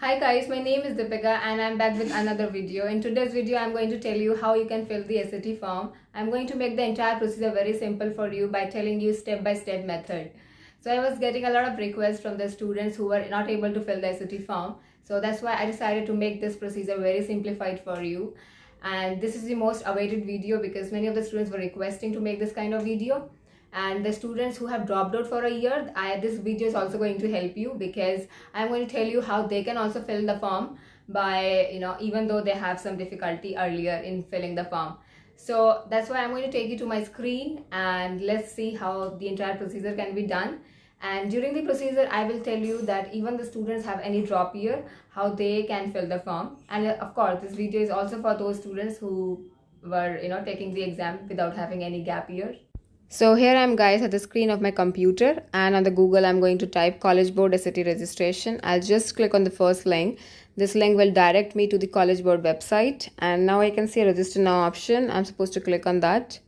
Hi guys, my name is Deepika and I'm back with another video. In today's video, I'm going to tell you how you can fill the SAT form. I'm going to make the entire procedure very simple for you by telling you step-by-step method. So I was getting a lot of requests from the students who were not able to fill the SAT form. So that's why I decided to make this procedure very simplified for you. And this is the most awaited video because many of the students were requesting to make this kind of video, and the students who have dropped out for a year, this video is also going to help you because I'm going to tell you how they can also fill the form by even though they have some difficulty earlier in filling the form. So that's why I'm going to take you to my screen and let's see how the entire procedure can be done. And during the procedure I will tell you that even the students have any drop year, how they can fill the form. And of course this video is also for those students who were taking the exam without having any gap year. So here I am guys at the screen of my computer, and on the Google I'm going to type College Board SAT registration. I'll just click on the first link. This link will direct me to the College Board website, and now I can see a register now option. I'm supposed to click on that.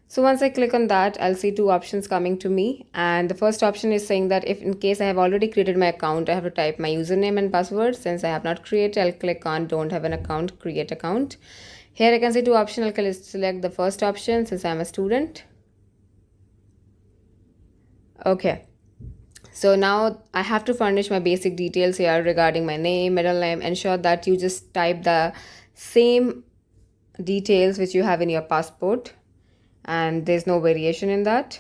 So once I click on that, I'll see two options coming to me, and the first option is saying that if in case I have already created my account, I have to type my username and password. Since I have not created, I'll click on don't have an account, create account. Here I can see two options. I'll select the first option since I'm a student. Okay, so now I have to furnish my basic details here regarding my name, middle name. Ensure that you just type the same details which you have in your passport and there's no variation in that.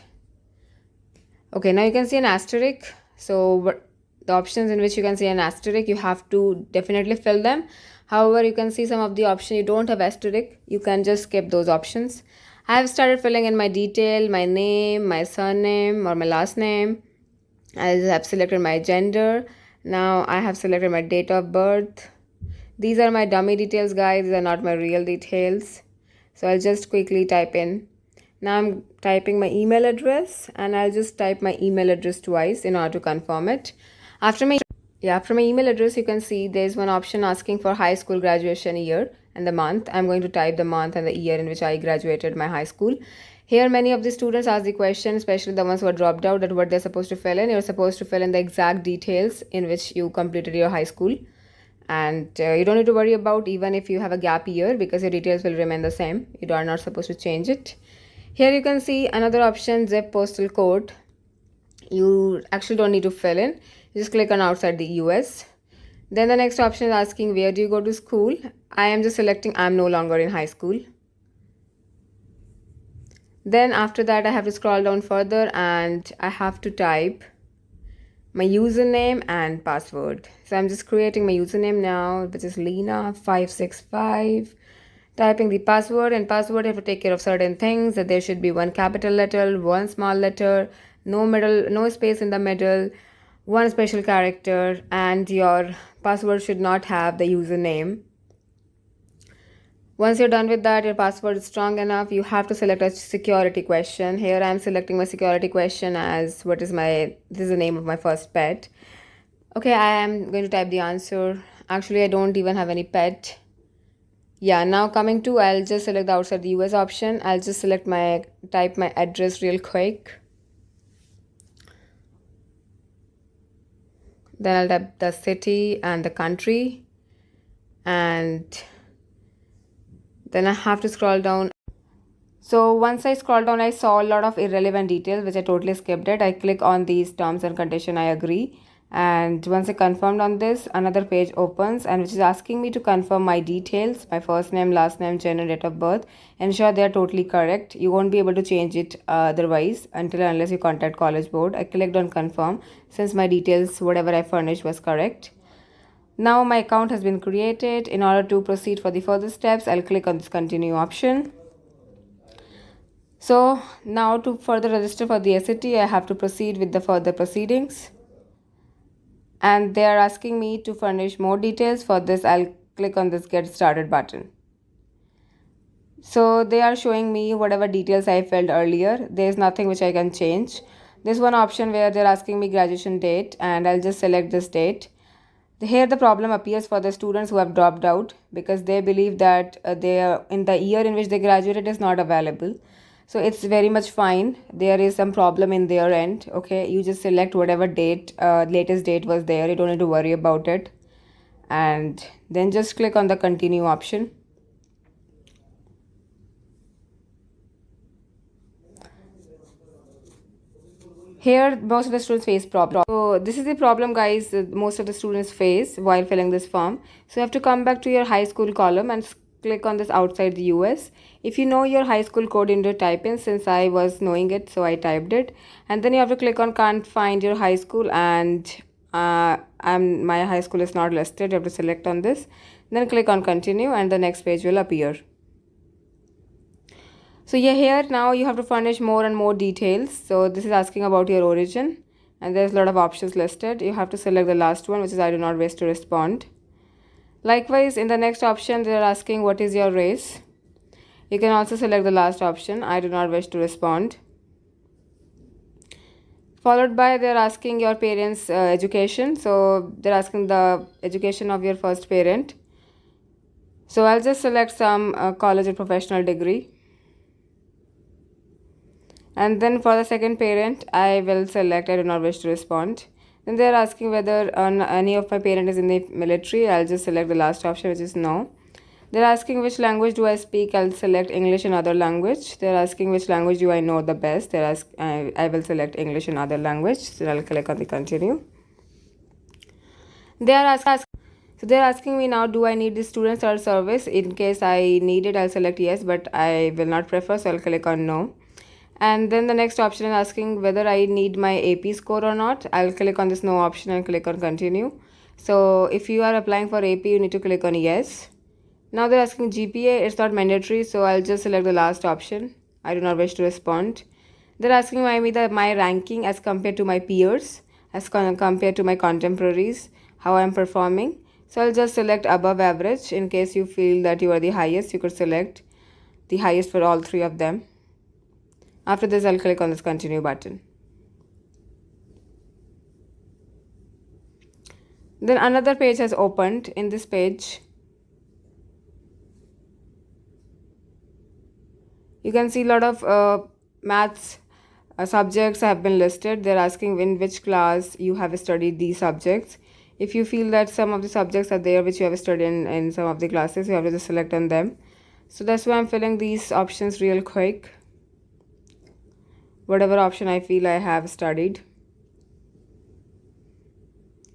Okay, now you can see an asterisk. So the options in which you can see an asterisk, you have to definitely fill them. However, you can see some of the options you don't have asterisk, you can just skip those options. I have started filling in my detail, my name, my surname or my last name. I have selected my gender. Now I have selected my date of birth. These are my dummy details guys, these are not my real details. So I'll just quickly type in. Now I'm typing my email address, and I'll just type my email address twice in order to confirm it. After my email address, you can see there's one option asking for high school graduation year and the month. I'm going to type the month and the year in which I graduated my high school. Here many of the students ask the question, especially the ones who are dropped out, that what they're supposed to fill in. You're supposed to fill in the exact details in which you completed your high school, and you don't need to worry about even if you have a gap year because your details will remain the same. You are not supposed to change it. Here you can see another option, zip postal code. You actually don't need to fill in, you just click on outside the US. Then the next option is asking where do you go to school. I am just selecting I'm no longer in high school. Then after that I have to scroll down further and I have to type my username and password. So I'm just creating my username now, which is Lena565. Typing the password, and password have to take care of certain things, that there should be one capital letter, one small letter, no space in the middle, one special character, and your password should not have the username. Once you're done with that, your password is strong enough, you have to select a security question. Here I'm selecting my security question as this is the name of my first pet. Okay, I am going to type the answer. Actually, I don't even have any pet. Yeah, now coming to, I'll just select the outside the US option. I'll just type my address real quick. Then I'll type the city and the country, and then I have to scroll down. So once I scroll down, I saw a lot of irrelevant details which I totally skipped it. I click on these terms and condition, I agree. And once I confirmed on this, another page opens and which is asking me to confirm my details, my first name, last name, gender, date of birth. Ensure they are totally correct. You won't be able to change it otherwise unless you contact College Board. I clicked on confirm since my details, whatever I furnished, was correct. Now my account has been created. In order to proceed for the further steps, I'll click on this continue option. So now to further register for the SAT, I have to proceed with the further proceedings. And they are asking me to furnish more details. For this, I'll click on this get started button. So they are showing me whatever details I filled earlier. There is nothing which I can change. There's one option where they're asking me graduation date, and I'll just select this date. Here the problem appears for the students who have dropped out because they believe that in the year in which they graduated is not available. So it's very much fine. There is some problem in their end. Okay, you just select whatever date, latest date was there. You don't need to worry about it. and then just click on the continue option. Here most of the students face problem. So this is the problem, guys, that most of the students face while filling this form. So you have to come back to your high school column and click on this outside the US. If you know your high school code, you need to type in. Since I was knowing it, so I typed it. And then you have to click on can't find your high school, and my high school is not listed. You have to select on this, then click on continue, and the next page will appear. So yeah, here now you have to furnish more and more details. So this is asking about your origin, and there's a lot of options listed. You have to select the last one, which is I do not wish to respond. Likewise, in the next option, they're asking what is your race. You can also select the last option, I do not wish to respond. Followed by they're asking your parents' education. So they're asking the education of your first parent. So I'll just select some college or professional degree. And then for the second parent, I will select I do not wish to respond. Then they're asking whether any of my parent is in the military. I'll just select the last option, which is no. They're asking which language do I speak. I'll select English and other language. They're asking which language do I know the best. I will select English and other language. So I'll click on the continue. They're asking me now, do I need the student service? In case I need it, I'll select yes, but I will not prefer, so I'll click on no. And then the next option is asking whether I need my AP score or not. I'll click on this no option and click on continue. So if you are applying for AP, you need to click on yes. Now they're asking GPA. It's not mandatory, so I'll just select the last option. I do not wish to respond. They're asking my ranking as compared to my peers, as compared to my contemporaries, how I'm performing. So I'll just select above average. In case you feel that you are the highest, you could select the highest for all three of them. After this, I'll click on this continue button. Then another page has opened. In this page, you can see a lot of maths subjects have been listed. They're asking in which class you have studied these subjects. If you feel that some of the subjects are there which you have studied in some of the classes, you have to just select on them. So that's why I'm filling these options real quick. Whatever option I feel I have studied.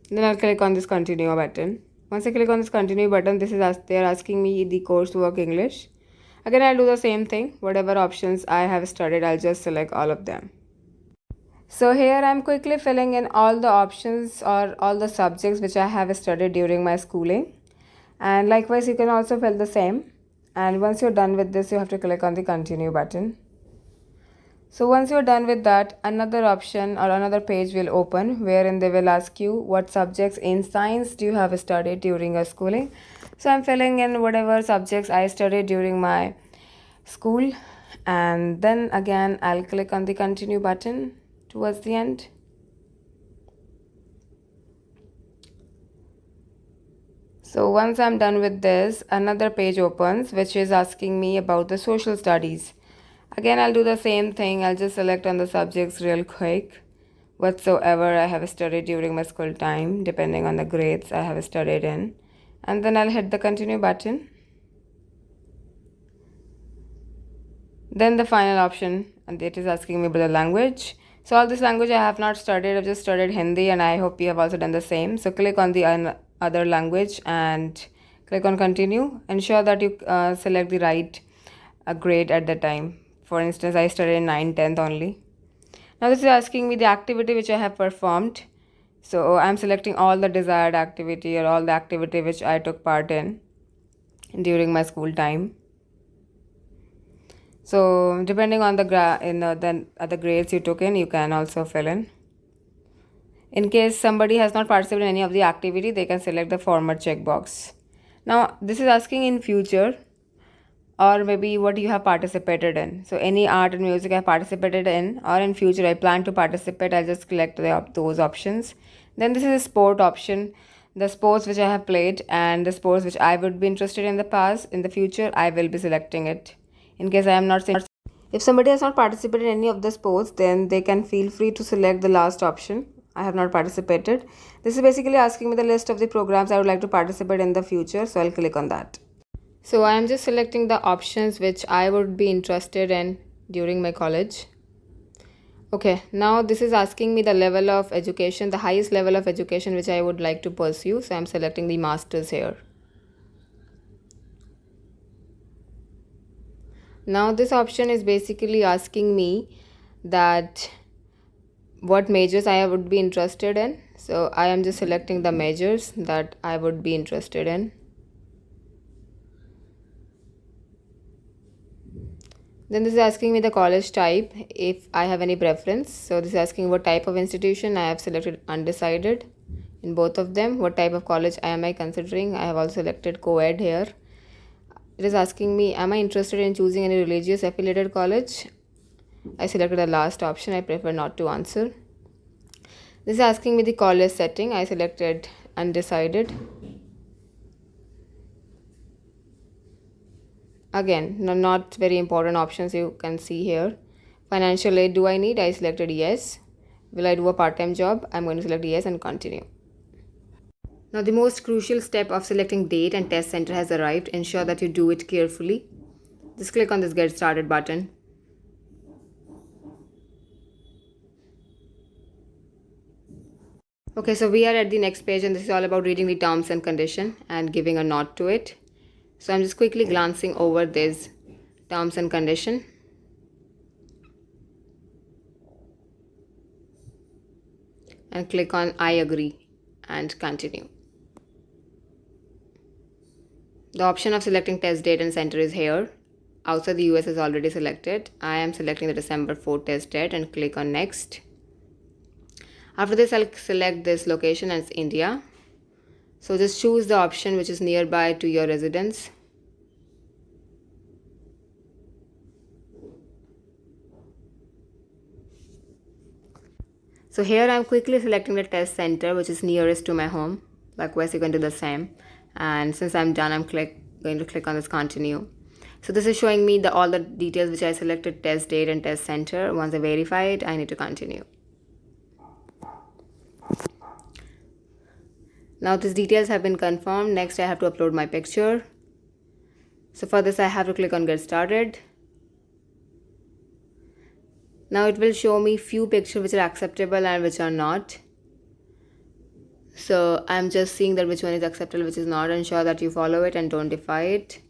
Then I'll click on this continue button. Once I click on this continue button, they're asking me the coursework English. Again, I'll do the same thing. Whatever options I have studied, I'll just select all of them. So here I'm quickly filling in all the options or all the subjects which I have studied during my schooling. And likewise, you can also fill the same. And once you're done with this, you have to click on the continue button. So once you're done with that, another option or another page will open wherein they will ask you what subjects in science do you have studied during your schooling. So I'm filling in whatever subjects I studied during my school, and then again I'll click on the continue button towards the end. So once I'm done with this, another page opens which is asking me about the social studies. Again, I'll do the same thing. I'll just select on the subjects real quick whatsoever I have studied during my school time, depending on the grades I have studied in. And then I'll hit the continue button. Then the final option, and it is asking me about the language. So all this language I have not studied. I've just studied Hindi, and I hope you have also done the same. So click on the other language and click on continue. Ensure that you select the right grade at the time. For instance, I studied in 9th, 10th only. Now this is asking me the activity which I have performed. So I'm selecting all the desired activity or all the activity which I took part in during my school time. So depending on the other grades you took in, you can also fill in. In case somebody has not participated in any of the activity, they can select the format checkbox. Now this is asking in future, or maybe what you have participated in. So any art and music I participated in, or in future I plan to participate, I'll just select those options. Then this is a sport option, the sports which I have played and the sports which I would be interested in the past. In the future, I will be selecting it. In case I am not, if somebody has not participated in any of the sports, then they can feel free to select the last option. I have not participated. This is basically asking me the list of the programs I would like to participate in the future, so I'll click on that. So I am just selecting the options which I would be interested in during my college. Okay, now this is asking me the level of education, the highest level of education which I would like to pursue. So I'm selecting the masters here. Now this option is basically asking me that what majors I would be interested in. So I am just selecting the majors that I would be interested in. Then this is asking me the college type, if I have any preference. So this is asking what type of institution. I have selected undecided in both of them. What type of college am I considering? I have also selected co-ed here. It is asking me, am I interested in choosing any religious affiliated college? I selected the last option. I prefer not to answer. This is asking me the college setting. I selected undecided. Again, not very important options you can see here. Financial aid do I need? I selected yes. Will I do a part-time job? I'm going to select yes and continue. Now the most crucial step of selecting date and test center has arrived. Ensure that you do it carefully. Just click on this get started button. Okay, so we are at the next page and this is all about reading the terms and condition and giving a nod to it. So I'm just quickly glancing over this terms and condition. And click on I agree and continue. The option of selecting test date and center is here. Outside the US is already selected. I am selecting the December 4 test date and click on next. After this, I'll select this location as India. So just choose the option which is nearby to your residence. So here I'm quickly selecting the test center which is nearest to my home. Likewise, you can do the same. And since I'm done, I'm going to click on this continue. So this is showing me all the details which I selected, test date and test center. Once I verify it, I need to continue. Now these details have been confirmed. Next, I have to upload my picture. So for this, I have to click on get started. Now it will show me few pictures which are acceptable and which are not. So I'm just seeing that which one is acceptable, which is not. Ensure that you follow it and don't defy it.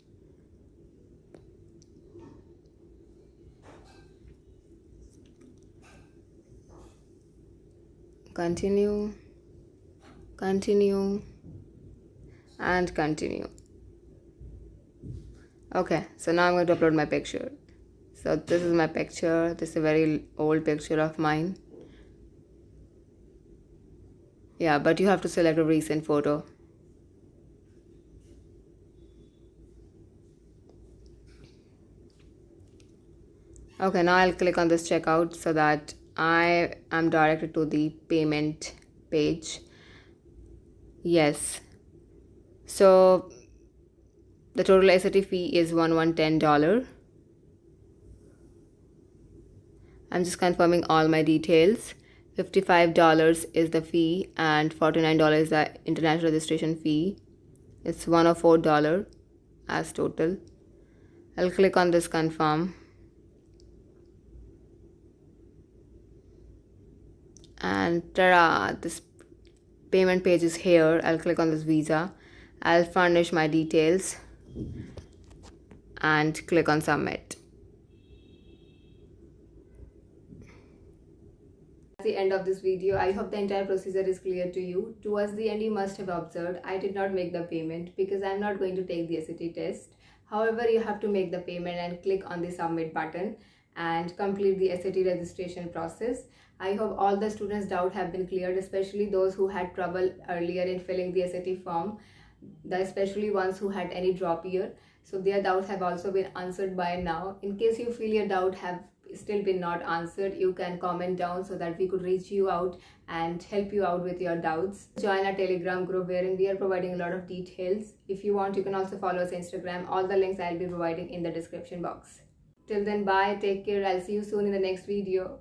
Continue, continue, and continue. Okay, so now I'm going to upload my picture. So this is my picture. This is a very old picture of mine. Yeah, but you have to select a recent photo. Okay, now I'll click on this checkout so that I am directed to the payment page. Yes. So the total SAT fee is $1110. I'm just confirming all my details. $55 is the fee and $49 is the international registration fee. It's $104 as total. I'll click on this confirm. And ta-da, this payment page is here. I'll click on this visa. I'll furnish my details and click on submit. At the end of this video, I hope the entire procedure is clear to you. Towards the end, you must have observed I did not make the payment because I'm not going to take the SAT test. However, you have to make the payment and click on the submit button and complete the SAT registration process. I hope all the students' doubt have been cleared, especially those who had trouble earlier in filling the SAT form, especially ones who had any drop year. So their doubts have also been answered by now. In case you feel your doubt have still been not answered, you can comment down so that we could reach you out and help you out with your doubts. Join our Telegram group wherein we are providing a lot of details. If you want, you can also follow us on Instagram. All the links I'll be providing in the description box. Till then, bye, take care. I'll see you soon in the next video.